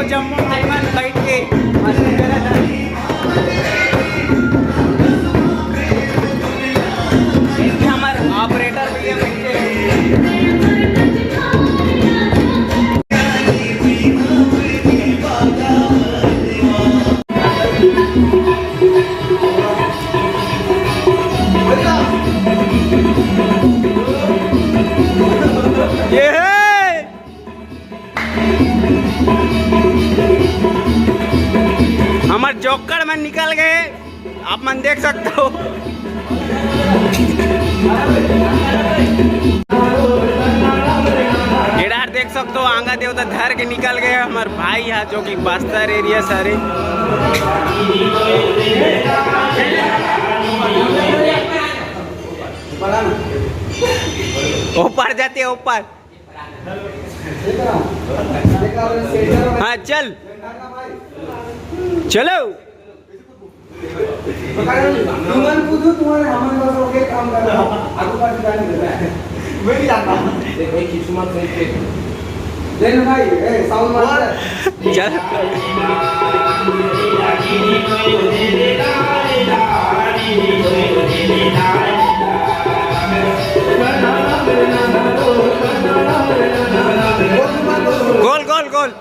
जम्मू में बैठ के मस्ती करा था। हमारे ऑपरेटर भी है हमारे जोकर में निकल गए, आप मन देख सकते हो। इधर देख सकते हो आंगा देवता धर के निकल गए हमारे भाई यहाँ, जो कि बस्तर एरिया सारे ऊपर जाते ऊपर। हाँ चल चलो। गोल गोल गोल।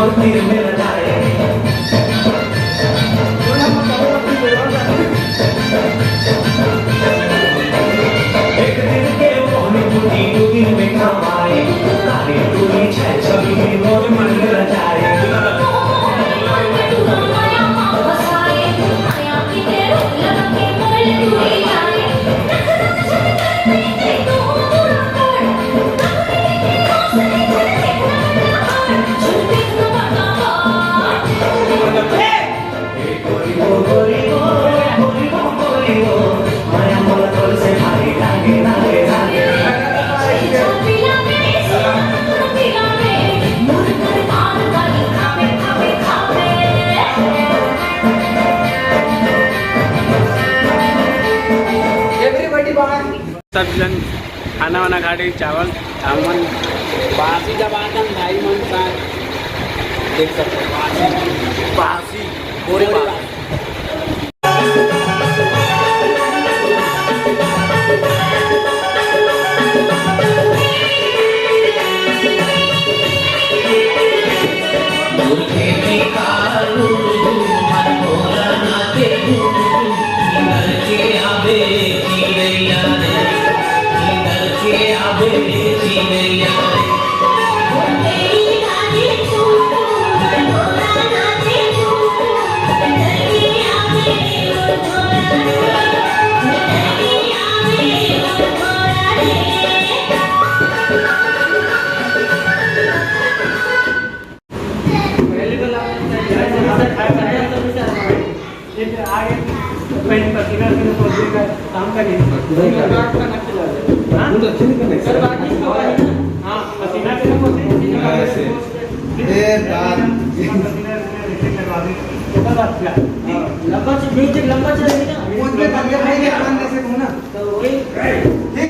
मंदिर में न जाए। एक दिन के मोहन टूटी दो दिन में कमाए, तारे टूटी छह छवि में मोर मन न जाए। सब जन खाना वाना खा रही, चावल चावल बासी जब आता भाई मन साथ देख सकते हैं बासी पूरे काम करिए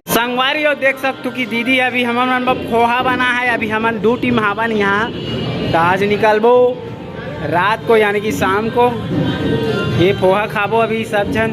संगवारी और देख सकते कि दीदी अभी हमन पोहा बना है। अभी हमन 2 टीम हावन यहाँ तो आज निकलबो रात को यानी कि शाम को ये पोहा खाबो अभी सब जन।